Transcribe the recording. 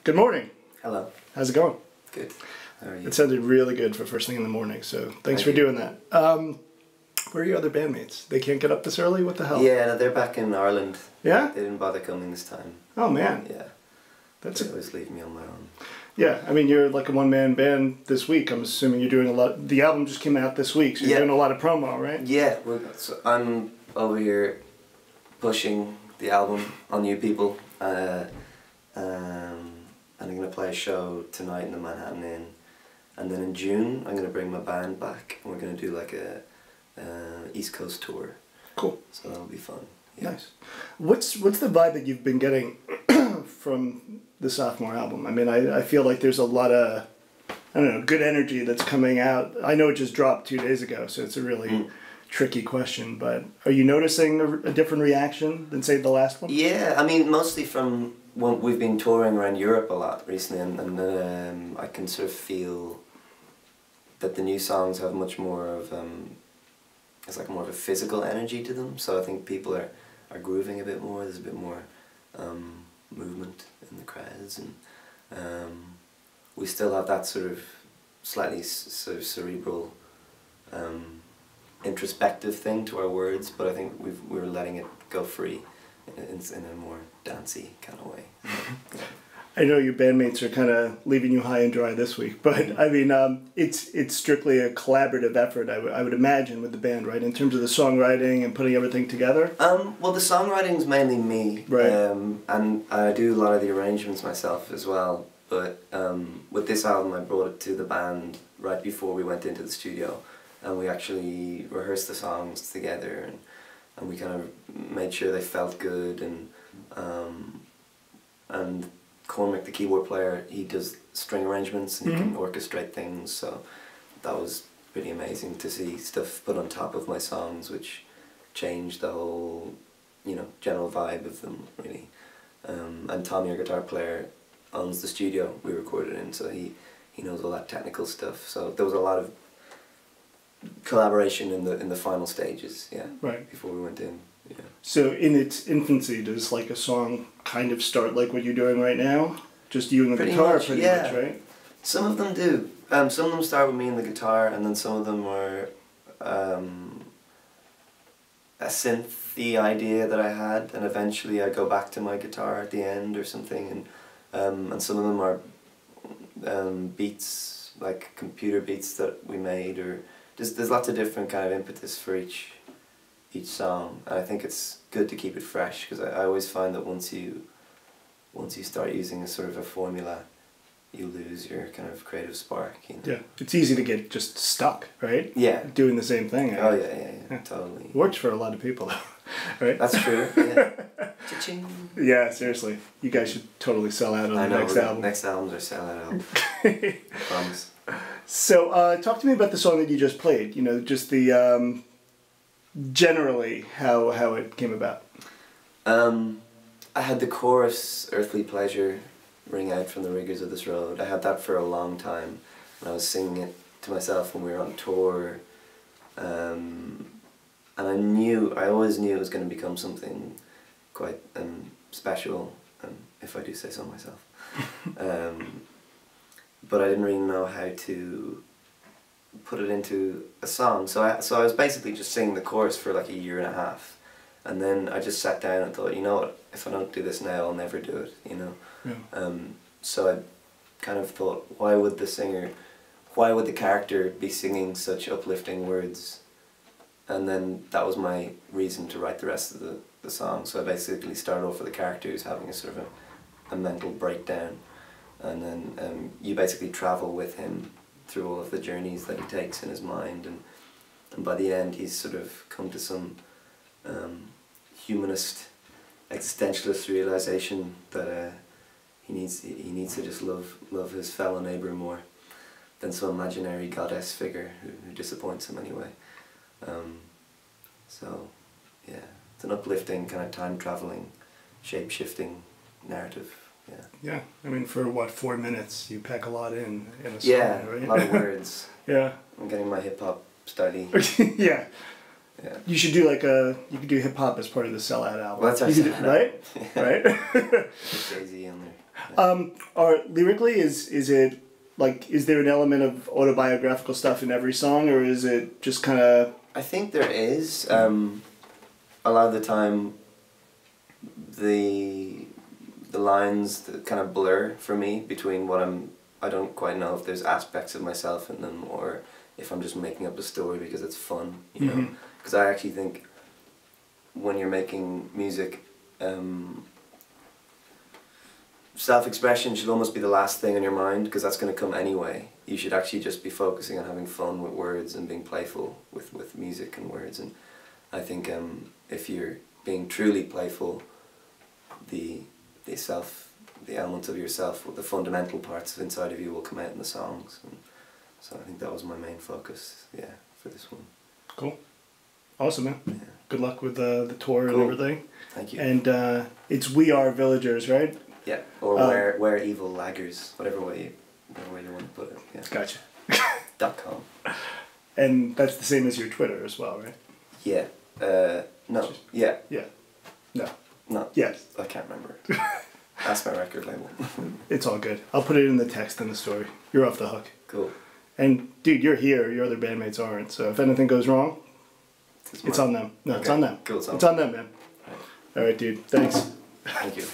Good morning. Hello. How's it going? Good. How are you? It sounded really good for first thing in the morning, so thanks for doing that. Where are your other bandmates? They can't get up this early? What the hell? Yeah, no, they're back in Ireland. Yeah? They didn't bother coming this time. Oh, man. Yeah. They always leave me on my own. Yeah, I mean, you're like a one-man band this week. I'm assuming you're doing a lot. The album just came out this week, so you're doing a lot of promo, right? Yeah, so I'm over here pushing the album on you people. And I'm going to play a show tonight in the Manhattan Inn. And then in June, I'm going to bring my band back, and we're going to do like a East Coast tour. Cool. So that'll be fun. Yeah. Nice. What's the vibe that you've been getting from the sophomore album? I mean, I feel like there's a lot of, I don't know, good energy that's coming out. I know it just dropped 2 days ago, so it's a really tricky question, but are you noticing a different reaction than, say, the last one? Yeah, I mean, mostly from when we've been touring around Europe a lot recently, and I can sort of feel that the new songs have much more of, it's like more of a physical energy to them, so I think people are grooving a bit more. There's a bit more movement in the crowds, and we still have that sort of slightly sort of cerebral introspective thing to our words, but I think we're letting it go free in a more dancey kind of way. I know your bandmates are kind of leaving you high and dry this week, but I mean, it's strictly a collaborative effort, I would imagine, with the band, right? In terms of the songwriting and putting everything together? Well, the songwriting's mainly me, right? And I do a lot of the arrangements myself as well, but with this album I brought it to the band right before we went into the studio, and we actually rehearsed the songs together, and we kind of made sure they felt good, and Conor, the keyboard player, he does string arrangements and he can orchestrate things, so that was pretty amazing to see stuff put on top of my songs which changed the whole, general vibe of them, really. And Tommy, our guitar player, owns the studio we recorded in, so he knows all that technical stuff, so there was a lot of collaboration in the final stages, right, before we went in. Yeah. So in its infancy, does like a song kind of start like what you're doing right now? Just you and the guitar, pretty much, right? Some of them do. Some of them start with me and the guitar, and then some of them are a synthy idea that I had, and eventually I go back to my guitar at the end or something, and some of them are beats, like computer beats that we made, or there's lots of different kind of impetus for each song, and I think it's good to keep it fresh, because I always find that once you start using a sort of a formula, you lose your kind of creative spark. Yeah, it's easy to get just stuck, right? Yeah, doing the same thing. Oh yeah, totally. Works for a lot of people, right? That's true. Yeah. Cha-ching. Yeah, seriously, you guys should totally sell out on the next album. Next albums are selling out. I promise. So, talk to me about the song that you just played. Just the generally how it came about. I had the chorus "Earthly Pleasure" ring out from the rigors of this road. I had that for a long time, and I was singing it to myself when we were on tour, and I always knew it was going to become something quite special, if I do say so myself. But I didn't really know how to put it into a song, so I was basically just singing the chorus for like a year and a half, and then I just sat down and thought, you know what, if I don't do this now, I'll never do it, Yeah. So I kind of thought, why would the character be singing such uplifting words? And then that was my reason to write the rest of the song. So I basically started off with the character who's having a sort of a mental breakdown, and then you basically travel with him through all of the journeys that he takes in his mind, and by the end he's sort of come to some humanist, existentialist realization that he needs to just love his fellow neighbour more than some imaginary goddess figure who disappoints him anyway. So yeah, it's an uplifting kind of time travelling, shape shifting narrative. Yeah. Yeah, I mean, for what, 4 minutes, you pack a lot in a song, yeah, right? A lot of words. Yeah. I'm getting my hip hop study. Yeah. Yeah. You should do you could do hip hop as part of the Sellout album. Well, that's our Sellout, right? Right? Jay-Z on there. Yeah. Or lyrically, is it like, is there an element of autobiographical stuff in every song, or is it just kind of... I think there is. A lot of the time, the lines that kind of blur for me between what I don't quite know if there's aspects of myself in them, or if I'm just making up a story because it's fun, you know. Because I actually think when you're making music, self-expression should almost be the last thing on your mind, because that's going to come anyway. You should actually just be focusing on having fun with words and being playful with music and words. And I think if you're being truly playful, the elements of yourself, the fundamental parts inside of you will come out in the songs. And so I think that was my main focus, yeah, for this one. Cool. Awesome, man. Yeah. Good luck with the tour and everything. Thank you. And it's We Are Villagers, right? Yeah, or where evil laggers, whatever way you want to put it. Yeah. Gotcha. .com. And that's the same as your Twitter as well, right? Yeah. No. Yeah. Yeah. No. No. Yes. I can't remember. That's my record label. It's all good. I'll put it in the text in the story. You're off the hook. Cool. And dude, you're here. Your other bandmates aren't. So if anything goes wrong, it's on them. No, okay. It's on them. Cool. It's on them, man. All right, dude. Thanks. Thank you.